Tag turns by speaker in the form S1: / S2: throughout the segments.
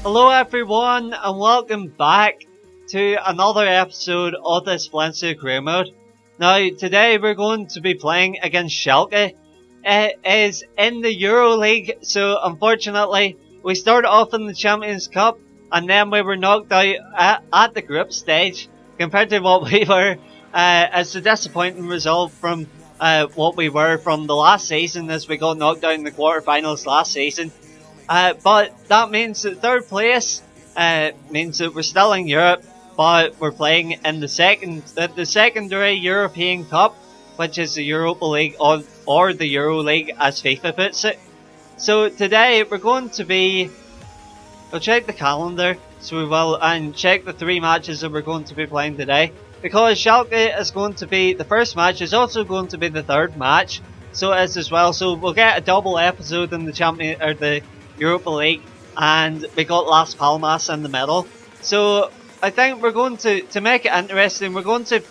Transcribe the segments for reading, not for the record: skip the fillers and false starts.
S1: Hello everyone and welcome back to another episode of this Valencia career mode. Now today we're going to be playing against Schalke. It is in the Euro League, so unfortunately we started off in the Champions Cup and then we were knocked out at the group stage. Compared to what we were, it's a disappointing result from what we were from the last season, as we got knocked out in the quarterfinals last season. But that means that third place means that we're still in Europe, but we're playing in the secondary European Cup, which is the Europa League or the Euro League as FIFA puts it. So today we're going to be, we'll check the calendar, so we will, and check the 3 matches that we're going to be playing today. Because Schalke is going to be, the first match is also going to be the third match, so it is as well. So we'll get a double episode in the Europa League, and we got Las Palmas in the middle. So I think we're going to make it interesting, we're going to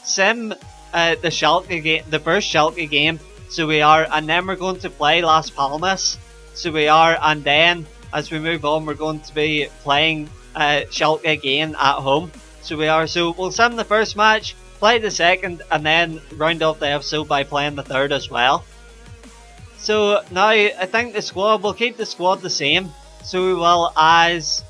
S1: sim the Schalke game, the first Schalke game. So we are, and then we're going to play Las Palmas. So we are, and then as we move on, we're going to be playing Schalke again at home. So we are, so we'll sim the first match, play the second, and then round off the episode by playing the third as well. So now I think the squad, we'll keep the squad the same. So we will, as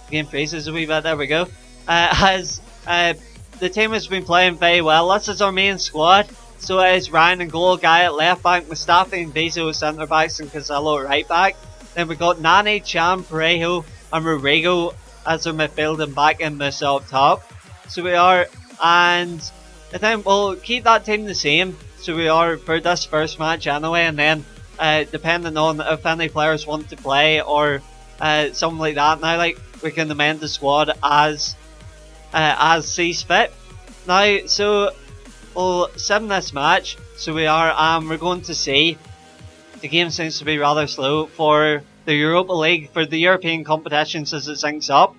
S1: game freezes a wee bit, there we go. As the team has been playing very well. This is our main squad. So it is Ryan and goal, Guy at left back, Mustafi and Bezo centre backs, and Casillo at right back. Then we've got Nani, Chan, Parejo and Rodrigo as our midfield, and back in this up top. So we are, and I think we'll keep that team the same. So we are for this first match anyway, and then depending on if any players want to play or something like that, now like we can amend the squad as sees fit. Now, so we'll sim this match. So we are, we're going to see, the game seems to be rather slow for the Europa League, for the European competitions as it syncs up.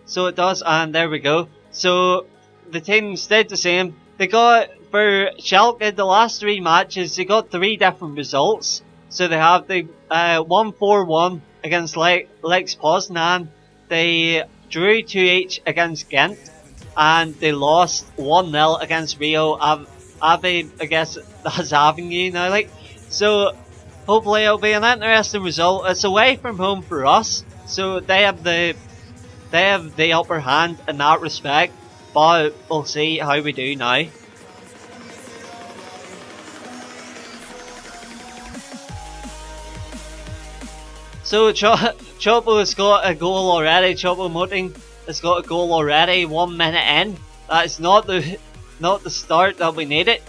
S1: So it does, and there we go. So the team stayed the same. They got, for Schalke, the last 3 matches, they got 3 different results. So they have the 1-4-1 against Lex Poznan. They drew 2-each against Ghent, and they lost 1-0 against Rio Ave. I guess that's Avenue now. Like, so hopefully it'll be an interesting result. It's away from home for us, so they have the upper hand in that respect. But we'll see how we do now. So Chopo has got a goal already. Chopo Moting has got a goal already. 1 minute in. That is not the start that we needed.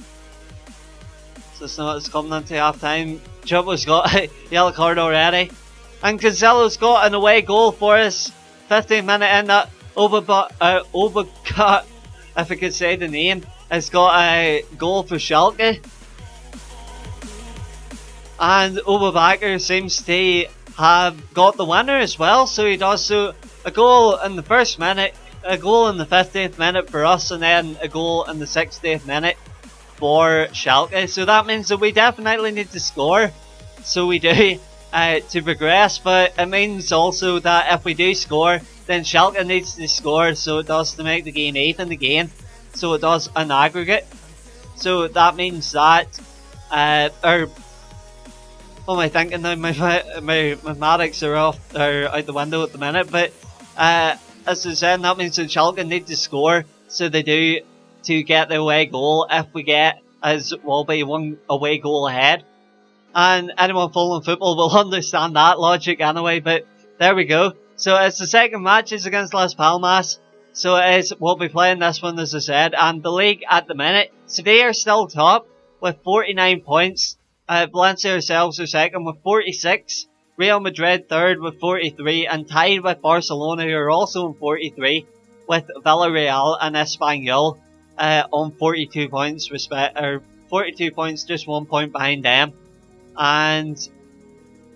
S1: So it's coming into half time. Chopo's got a yellow card already, and Cancelo's got an away goal for us. 15 minute in. That Obergut, if I could say the name, has got a goal for Schalke, and Oberbacher seems to have got the winner as well. So he does. So a goal in the first minute, a goal in the 15th minute for us, and then a goal in the 60th minute for Schalke. So that means that we definitely need to score. So we do to progress, but it means also that if we do score, then Schalke needs to score, so it does, to make the game even again. So it does an aggregate. So that means that, what am I thinking now? My mathematics are out the window at the minute. But as I said, that means that Schalke need to score, so they do, to get the away goal. If we get, as will be, 1 away goal ahead. And anyone following football will understand that logic anyway. But there we go. So it's the second match is against Las Palmas. So it is, we'll be playing this one, as I said. And the league at the minute, Sugah are still top with 49 points. Valencia ourselves are second with 46. Real Madrid third with 43, and tied with Barcelona, who are also on 43, with Villarreal and Espanyol on 42 points 42 points, just 1 point behind them. And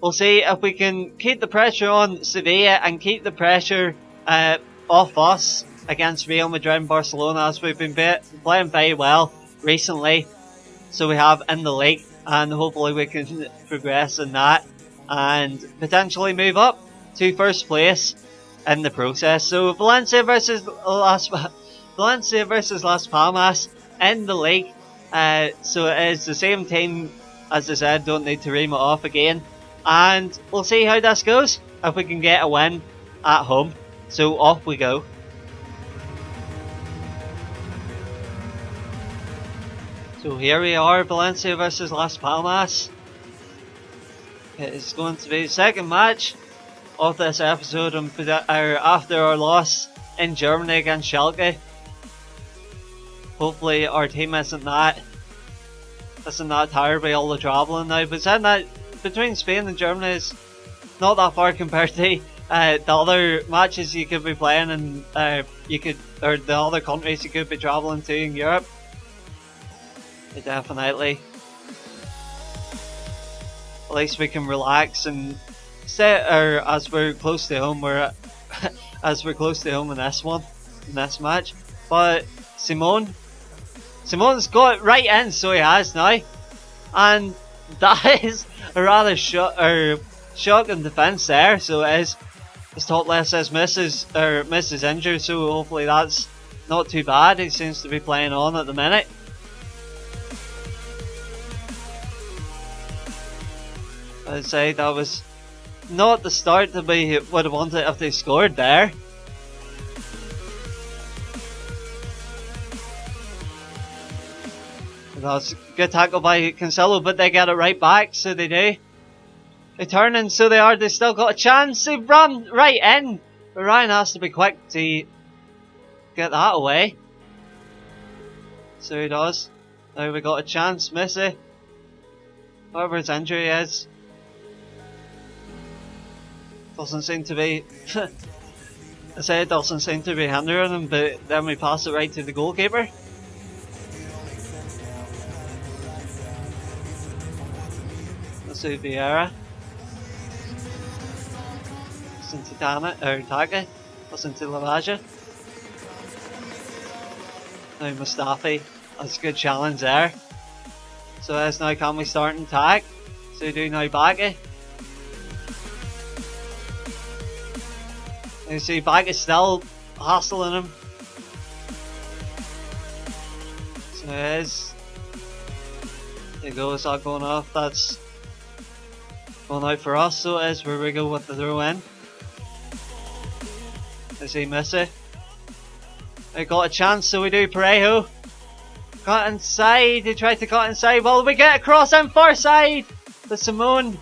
S1: we'll see if we can keep the pressure on Sevilla and keep the pressure off us against Real Madrid and Barcelona, as we've been playing very well recently. So we have in the league, and hopefully we can progress in that and potentially move up. to first place in the process. So Valencia versus Las Palmas in the league. So it is the same team, as I said, don't need to ream it off again. And we'll see how this goes, if we can get a win at home. So off we go. So here we are, Valencia versus Las Palmas. It is going to be the second match of this episode after our loss in Germany against Schalke. Hopefully our team isn't that tired by all the travelling now. But saying that, between Spain and Germany is not that far compared to the other matches you could be playing, and the other countries you could be travelling to in Europe. Definitely. At least we can relax and as we're close to home. As we're close to home in this match. But Simon's got it right in, so he has now, and that is a rather shocking defence there. So it is. His top left says misses injured, so hopefully that's not too bad. He seems to be playing on at the minute. I'd say that was not the start that we would have wanted if they scored there. That's a good tackle by Cancelo, but they get it right back, so they do. They turn in, so they still got a chance. They run right in, but Ryan has to be quick to get that away. So he does. Now we got a chance, Messi. Whatever his injury is. Doesn't seem to be I say it doesn't seem to be hindering him, but then we pass it right to the goalkeeper. Let's see Vieira. Listen to Tage. Listen to Lavaja. Now Mustafi. That's a good challenge there. So that's now can we start and tag. So we do now Baggy. You see Baggy's still hassling him. So it is. There you go, it's not going off. That's going out for us, so it is where we go with the throw in. I see Messi. They got a chance, so we do Parejo. Got inside, he tried to cut inside. Well, we get a cross in far side. But Simone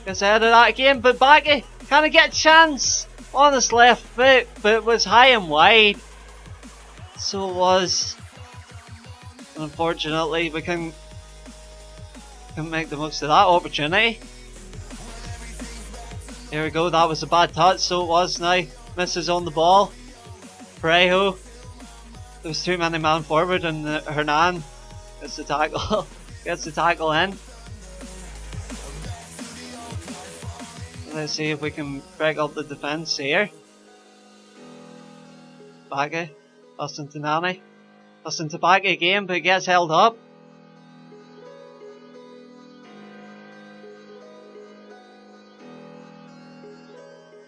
S1: gets ahead of that again. But Baggy kind of get a chance on his left foot, but it was high and wide. So it was. Unfortunately, we couldn't make the most of that opportunity. Here we go, that was a bad touch, so it was now. Misses on the ball. Parejo. There was too many man forward, and Hernan gets the tackle. Gets the tackle in. Let's see if we can break up the defence here. Baggy. Listen to Nani. Listen to Baggy again, but he gets held up.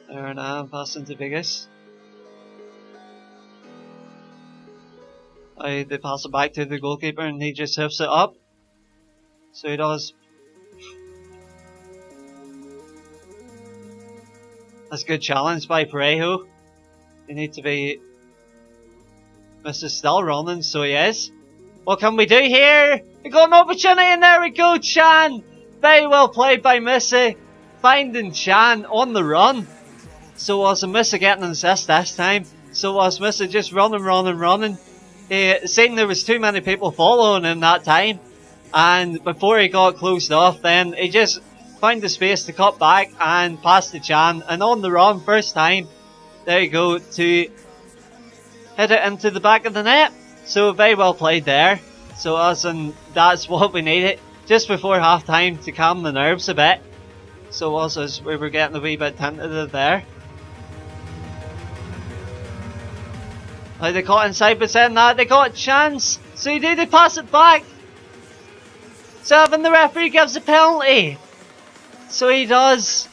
S1: Hernan passing to Biggis. They pass it back to the goalkeeper and he just hoofs it up. So he does. That's a good challenge by Parejo. They need to be. Mr. Still running, so he is. What can we do here? We got an opportunity and there we go, Chan! Very well played by Missy. Finding Chan on the run. So was Missy getting an assist this time. So was Missy just running. Seeing there was too many people following him that time, and before he got closed off, then he just found the space to cut back and pass to Chan, and on the run first time, there you go, to hit it into the back of the net. So very well played there. So that's what we needed just before half time to calm the nerves a bit. So also as we were getting a wee bit tentative there. Like they caught inside, but saying that they got a chance. So they pass it back. So when the referee gives a penalty. So he does.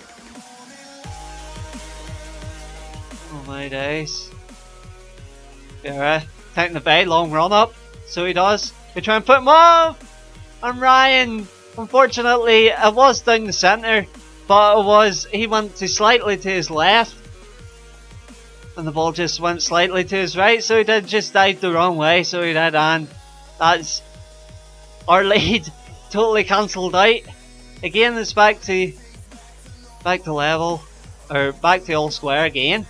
S1: Oh my days. Yeah, taking the bait, long run up. So he does. They try and put him off! And Ryan, unfortunately, it was down the centre, but he went slightly to his left. And the ball just went slightly to his right, so he did just dive the wrong way, so he did, and that's our lead totally cancelled out. Again, it's back to level, or back to all square again.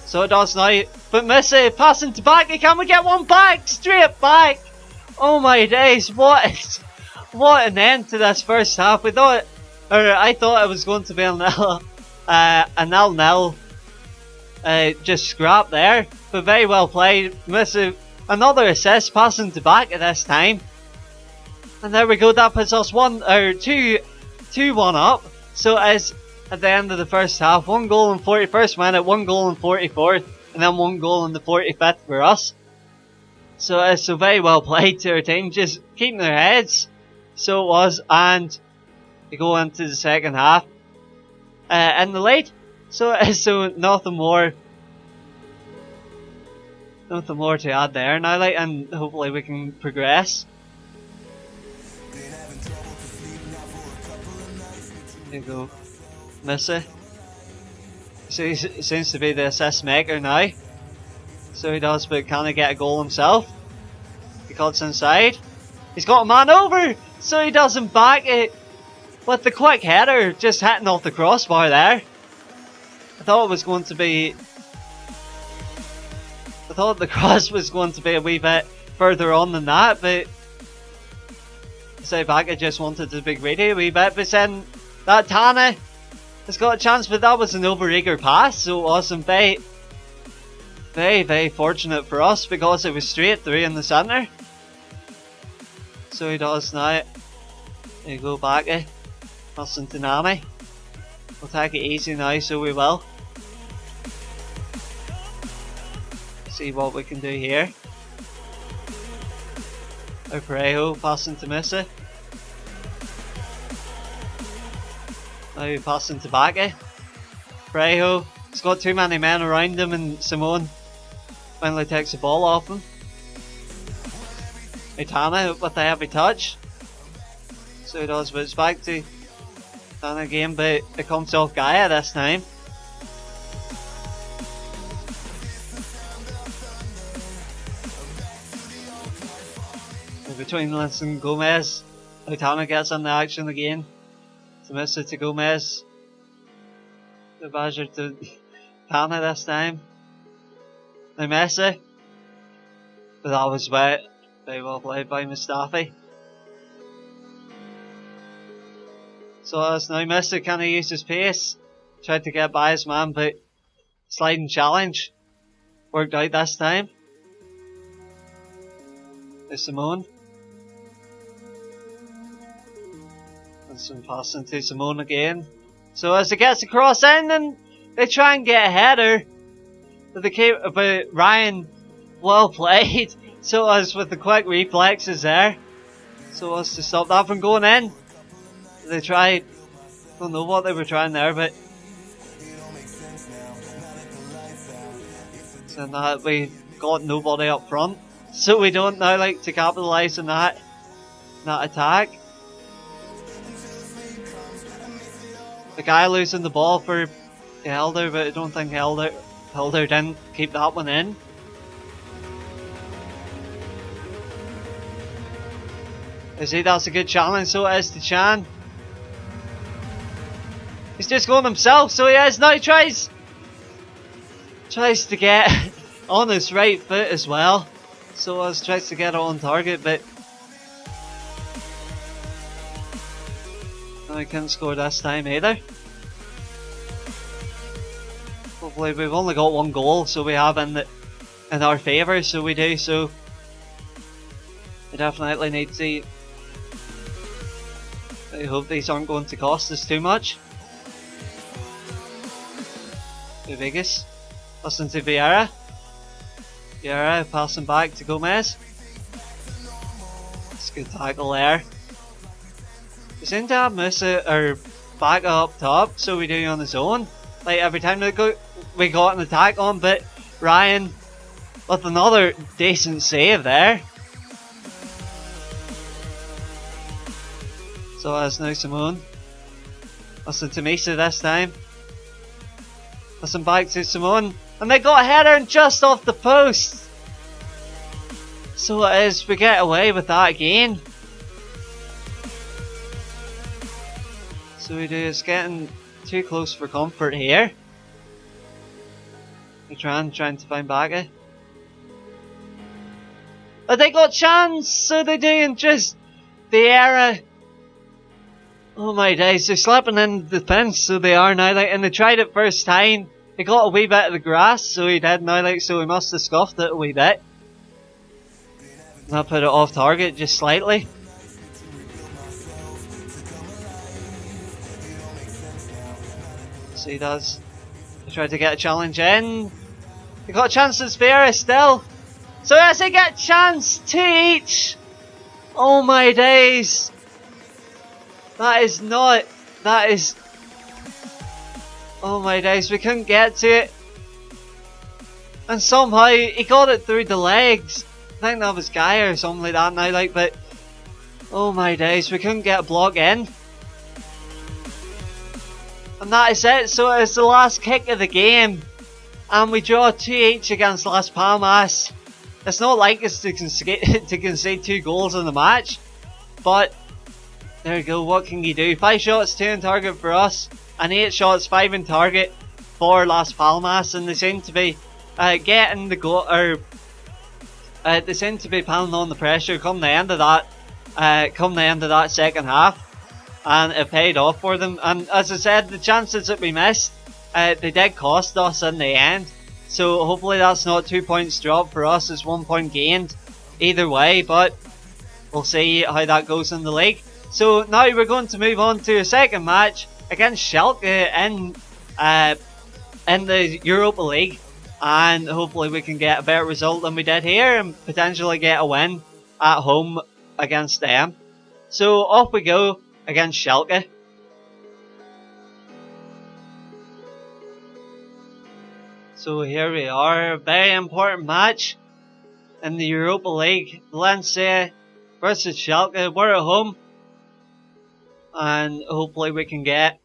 S1: So it does now, but Missy passing to Backy, can we get one back? Straight back! Oh my days, what an end to this first half. I thought it was going to be a nil-nil just scrap there, but very well played. Missy, another assist, passing to Backy this time. And there we go, that puts us 2-1 up. So it is at the end of the first half, 1 goal in 41st minute, 1 goal in 44th, and then 1 goal in the 45th for us. So very well played to our team, just keeping their heads. So it was, and we go into the second half in the lead. So nothing more to add there now, and hopefully we can progress. There you go, Missy. So he seems to be the assist maker now. So he does, but can he get a goal himself? He cuts inside. He's got a man over, so he doesn't back it. With the quick header, just hitting off the crossbar there. I thought the cross was going to be a wee bit further on than that, but Backy just wanted to be greedy a wee bit. But then that Tana has got a chance, but that was an overeager pass, so it wasn't very, very fortunate for us because it was straight through in the centre. So he does now. There you go, Backy. Passing to Nami. We'll take it easy now, so we will. See what we can do here. Parejo passing to Missy. Now passing to Backy. Parejo, he's got too many men around him, and Simone finally takes the ball off him. Tana with the heavy touch. So he does, but it's back to Tana again, but it comes off Gaia this time. Between Lance and Gomez, Tana gets in the action again. To miss it to Gomez. The Badger to Tana this time. Now Messi. But that was wet. Very well played by Mustafi. So as now Messi kind of used his pace. Tried to get by his man, but sliding challenge worked out this time. There's Simone. And some passing to Simone again. So as it gets across in, and they try and get a header. But Ryan, well played. So as with the quick reflexes there. So as to stop that from going in. They tried, don't know what they were trying there, but so that we got nobody up front. So we don't now like to capitalise on that attack. The guy losing the ball for Helder, but I don't think Helder didn't keep that one in. That's a good challenge, so it is to Chan. He's just going himself, so he is now. He tries to get on his right foot as well. So as tries to get on target, but no, he can't score this time either. Hopefully, we've only got 1 goal, so we have in our favour. So we do. So we definitely need to. I hope these aren't going to cost us too much. To Vegas. Listen to Vieira. Vieira passing back to Gomez. It's a good tackle there. We seem to have back up top, so we do on his own. Like every time we got an attack on, but Ryan with another decent save there. So that's now Simone. Listen to Misa this time. Listen back to Simone. And they got a header just off the post. So it is, we get away with that again. So we do, it's getting too close for comfort here. We're trying to find Baga. But they got chance, so they do, and just the error. Oh my days, they're slapping in the fence, so they are now, like, and they tried it first time. He got a wee bit of the grass, so he did now, like, so he must have scuffed it a wee bit. And I put it off target just slightly. So he does. He tried to get a challenge in. He got a chance to spare it still. So as they get a chance, 2 each. Oh my days. That is. Oh my days, we couldn't get to it. And somehow he got it through the legs. I think that was Guy or something like that now, like, but. Oh my days, we couldn't get a block in. And that is it, so it's the last kick of the game. And we draw 2 each against Las Palmas. It's not like us to concede 2 goals in the match. But there you go, what can you do? 5 shots, 2 in target for us, and 8 shots, 5 in target for Las Palmas, and they seem to be getting the goal, or they seem to be piling on the pressure come the end of that second half, and it paid off for them. And as I said, the chances that we missed, they did cost us in the end. So hopefully that's not 2 points dropped for us, it's 1 point gained either way, but we'll see how that goes in the league. So now we're going to move on to a second match against Schalke in the Europa League, and hopefully we can get a better result than we did here and potentially get a win at home against them. So off we go against Schalke. So here we are, a very important match in the Europa League. Valencia versus Schalke. We're at home, and hopefully we can get.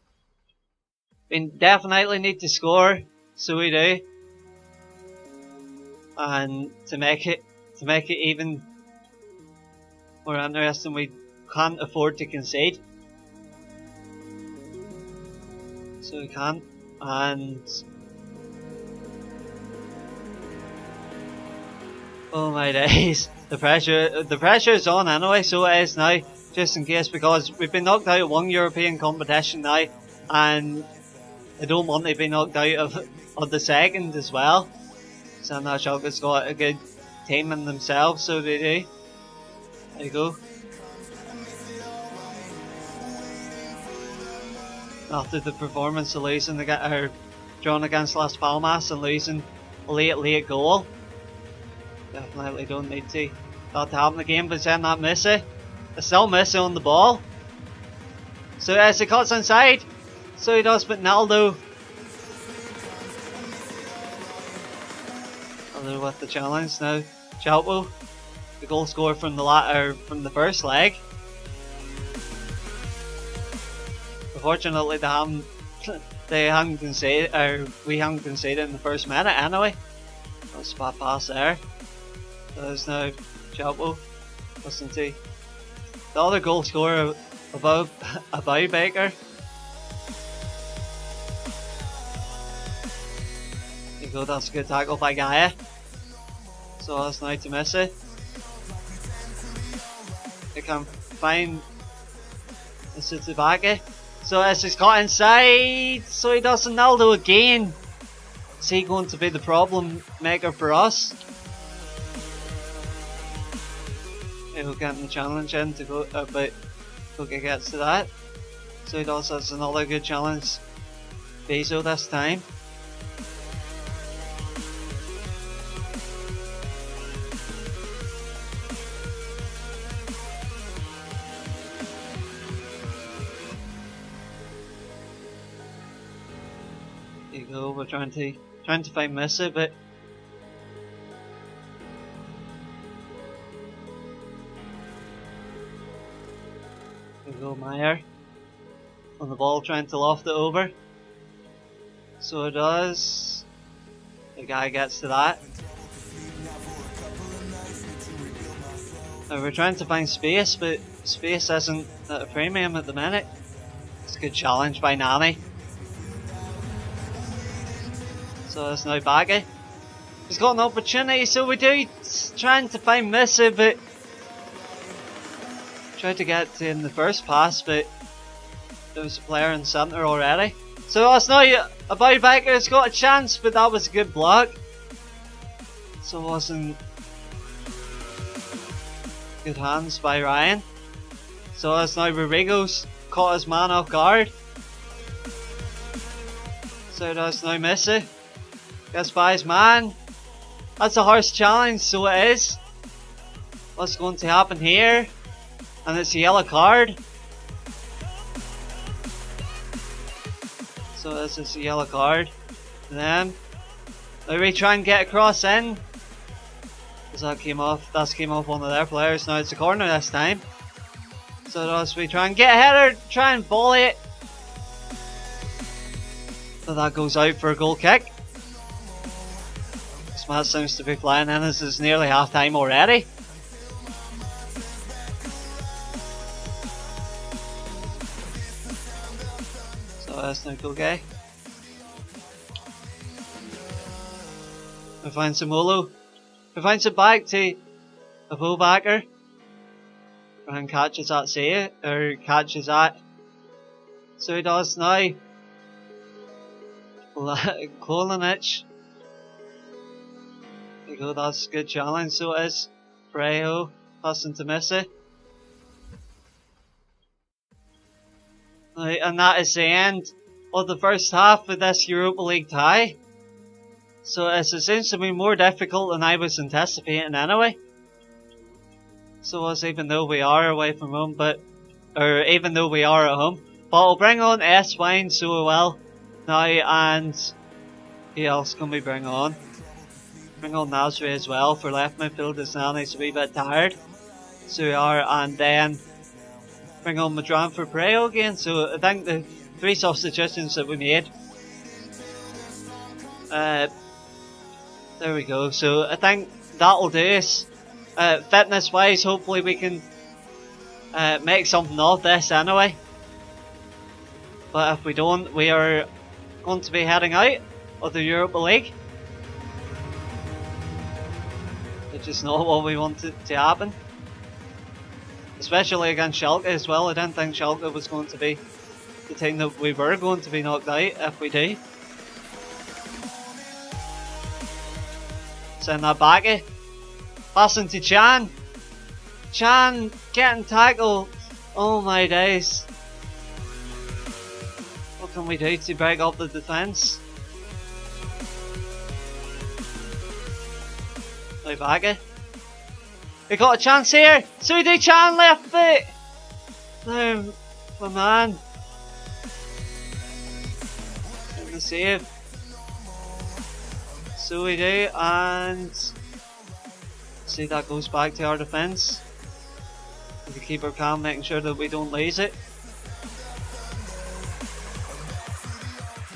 S1: We definitely need to score, so we do. And to make it even more interesting, we can't afford to concede. So we can't, and oh my days, the pressure is on anyway, so it is now, just in case, because we've been knocked out of one European competition now, and I don't want to be knocked out of the second as well. So now Schalke's got a good team in themselves, so they do. There you go. After the performance of losing drawn against Las Palmas and losing a late goal. Definitely don't need that to happen again, but then that Messi. It's still Messi on the ball. So as he cuts inside, so he does, but Naldo with the challenge now. Chalpo, the goal scorer from the first leg. Unfortunately, they haven't conceded, or we haven't conceded in the first minute anyway. That was a bad pass there. There's now Chalpo. Listen to the other goal scorer above Baker. There you go, that's a good tackle by Gaia. So that's now to Messi. They can find Tsubaki. So as he's got inside, so he does Ronaldo again. Is he going to be the problem maker for us? He'll get the challenge in to go, but Sugah gets to that. So he does has another good challenge. Bezo this time. There you go, we're trying to find Missy, but there you go, Meyer on the ball trying to loft it over. So it does. The guy gets to that. Now we're trying to find space, but space isn't at a premium at the minute. It's a good challenge by Nani. So it's now Baggy. He's got an opportunity, so we do trying to find Missy, but tried to get to in the first pass, but there was a player in centre already. So it's now a buybacker has got a chance, but that was a good block. So it wasn't good hands by Ryan. So it's now Rodrigo's caught his man off guard. So that's now Missy. Gets by his man. That's a harsh challenge, so it is. What's going to happen here? And it's a yellow card. So this is a yellow card. And then we try and get across in. Because that came off one of their players. Now it's a corner this time. So as we try and get a header, try and volley it. So that goes out for a goal kick. This match seems to be flying in as it's nearly half time already. So that's no goal guy. We find Samolo. We find it back to a fullbacker. And catches that save, or catches that. So he does now. Kolinic. There you go, that's a good challenge. So it is Frejo passing to Missy. Right, and that is the end of the first half of this Europa League tie. So it seems to be more difficult than I was anticipating anyway. So as even though we are away from home, even though we are at home, but I'll bring on S Wine so well now, and who else can we bring on? Bring on Nasri as well for left midfield as Nani's a wee bit tired. So we are, and then bring on Madran for Preo again. So I think the 3 substitutions that we made. There we go. So I think that'll do us. Fitness wise, hopefully we can make something of this anyway. But if we don't, we are going to be heading out of the Europa League, which is not what we wanted to happen. Especially against Schalke as well. I didn't think Schalke was going to be the team that we were going to be knocked out if we do. Send that back. Passing to Chan. Chan getting tackled. Oh my days. What can we do to break up the defence? Now Baggy. We got a chance here. So we do Chan left foot. No, my man. Getting the save. So we do, and see that goes back to our defence. With the keeper calm, making sure that we don't lose it.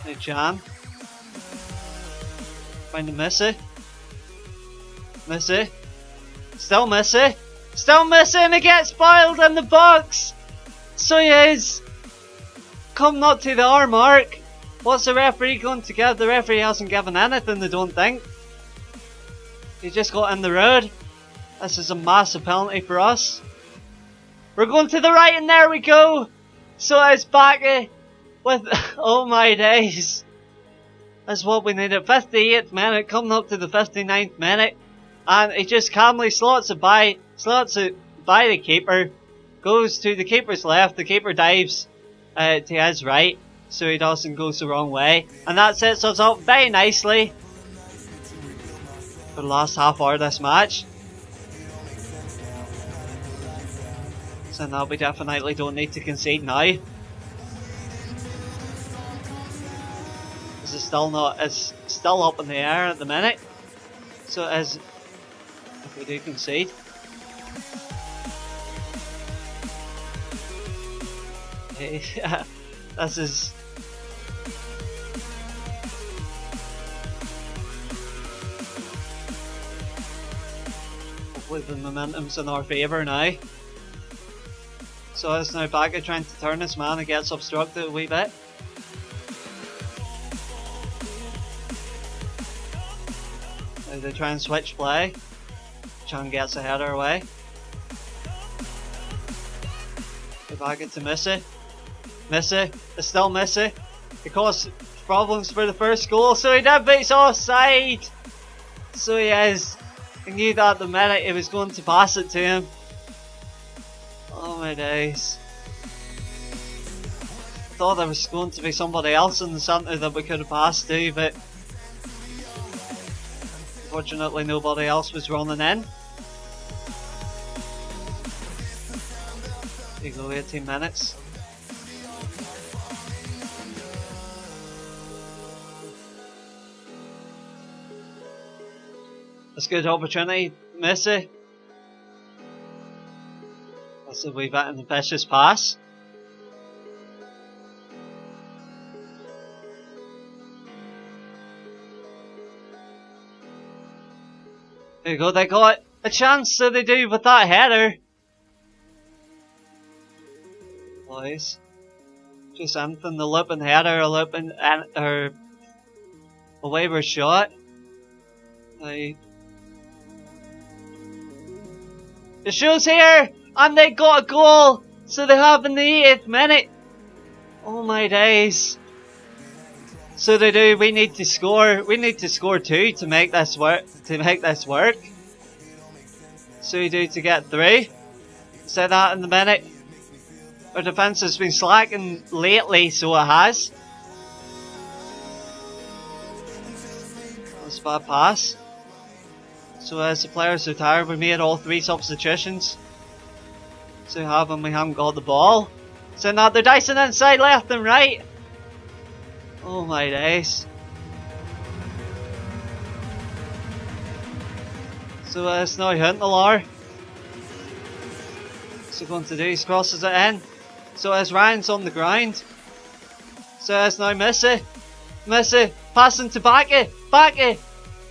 S1: Now Chan. Find the Missy. Missy. Still Missy. Still Missy, and he gets spoiled in the box. So he is. Come up to the hour mark. What's the referee going to give? The referee hasn't given anything, I don't think. He just got in the road. This is a massive penalty for us. We're going to the right, and there we go. So it's back with, oh my days. That's what we needed. 58th minute, coming up to the 59th minute. And he just calmly slots it by the keeper. Goes to the keeper's left, the keeper dives to his right. So he doesn't go the wrong way. And that sets us up very nicely for the last half hour of this match. So now we definitely don't need to concede now. as it's still up in the air at the minute. So as if we do concede. This is hopefully the momentum's in our favour now. So it's now back at trying to turn this man and gets obstructed a wee bit. Now they try and switch play. Chan gets a header away. Go back into Missy. Missy is still Missy. It caused problems for the first goal, so he did, but he's offside. So he is. He knew that the minute he was going to pass it to him. Oh my days. I thought there was going to be somebody else in the centre that we could have passed to, but unfortunately nobody else was running in. There you go, 18 minutes. That's a good opportunity, Missy. That's a wee bit of an ambitious pass. There you go, they got a chance, so they do, with that header. Boys. Just anything, the looping header, a looping, or a wayward shot. Now, the show's here! And they got a goal! So they have in the 80th minute! Oh my days. So they do, we need to score 2 to make this work, So we do to get 3. Say that in the minute. Our defence has been slacking lately, so it has. That's a bad pass. So as the players are tired, we made all 3 substitutions. So we haven't got the ball. So now they're dicing inside left and right. Oh my days. So it's now Huntelaar. What's he going to do? He crosses it in. So as Ryan's on the ground. So it's now Missy. Missy passing to Backy. Backy.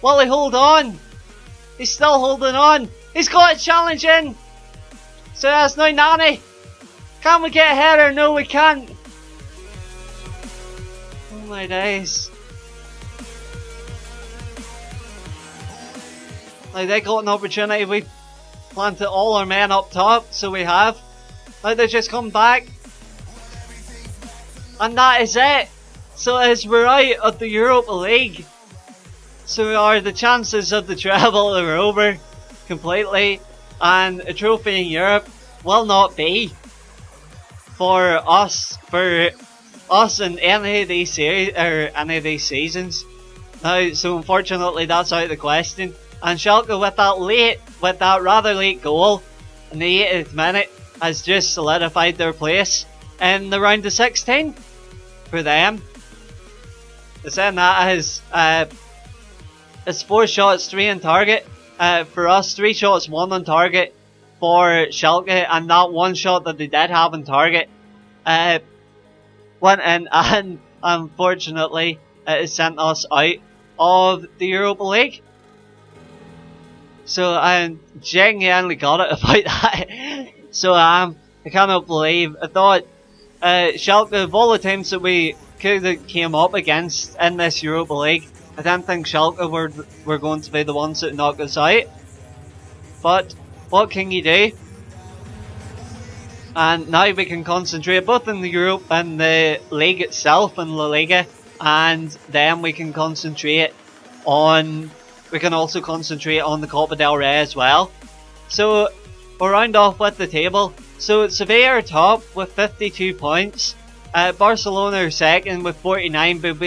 S1: Will he hold on? He's still holding on. He's got a challenge in. So that's now Nani. Can we get a header? No, we can't. Oh my days. Like they got an opportunity. We planted all our men up top, so we have. Like they just come back. And that is it. So as we're out of the Europa League. So the chances of the treble are over completely, and a trophy in Europe will not be for us in any of these series or any of these seasons. Now, so unfortunately that's out of the question. And Schalke with that rather late goal in the 80th minute has just solidified their place in the round of 16 for them. Saying that is it's 4 shots, 3 on target. For us, 3 shots, 1 on target for Schalke, and that 1 shot that they did have on target went in, and unfortunately it sent us out of the Europa League. So I genuinely got it about that. So I cannot believe, I thought Schalke, of all the teams that we could have came up against in this Europa League, I didn't think Schalke were going to be the ones that knocked us out. But what can you do? And now we can concentrate both in the Europe and the league itself and La Liga, and then we can concentrate on. We can also concentrate on the Copa del Rey as well. So we'll round off with the table. So Sevilla are top with 52 points. Barcelona are second with 49, but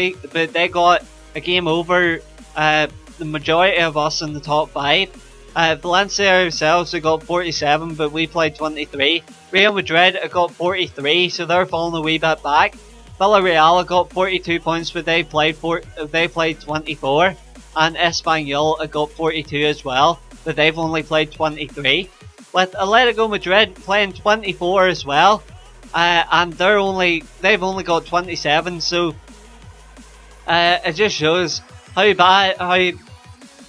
S1: they got a game over the majority of us in the top 5. Valencia ourselves have got 47, but we played 23. Real Madrid have got 43, so they're falling a wee bit back. Villarreal got 42 points, but they played 24, and Espanyol got 42 as well, but they've only played 23. With Atletico Madrid playing 24 as well, and they've only got 27. So it just shows how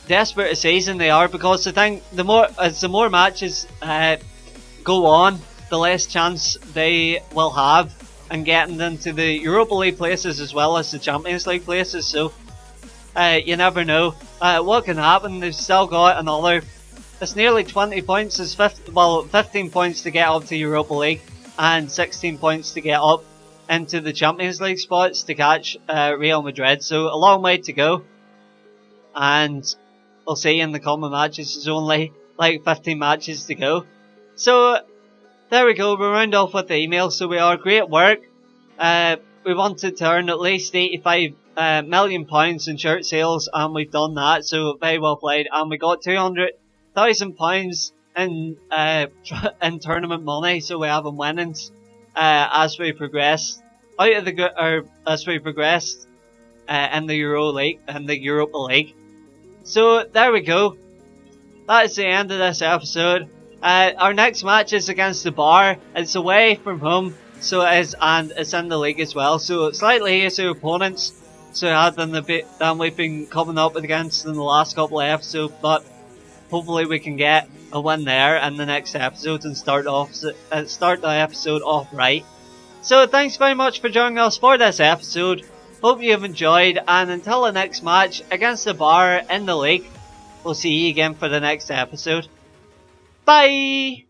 S1: desperate a season they are, because I think the more matches go on, the less chance they will have in getting into the Europa League places as well as the Champions League places. So you never know what can happen. They've still got another. It's nearly 20 points. It's 15 points to get up to Europa League, and 16 points to get up into the Champions League spots to catch Real Madrid. So a long way to go, and we'll see in the coming matches. There's only like 15 matches to go. So there we go. We round off with the email. So we are great work. We wanted to earn at least £85 million in shirt sales, and we've done that. So very well played. And we got £200,000 in tournament money. So we have them winnings as we progress out of as we progressed in the Europa League. So there we go. That is the end of this episode. Our next match is against the Bar. It's away from home, so it is, and it's in the league as well. So slightly easier opponents than we've been coming up against in the last couple of episodes. But hopefully we can get a win there in the next episode and start the episode off right. So thanks very much for joining us for this episode. Hope you have enjoyed, and until the next match against the Bar in the league, we'll see you again for the next episode. Bye!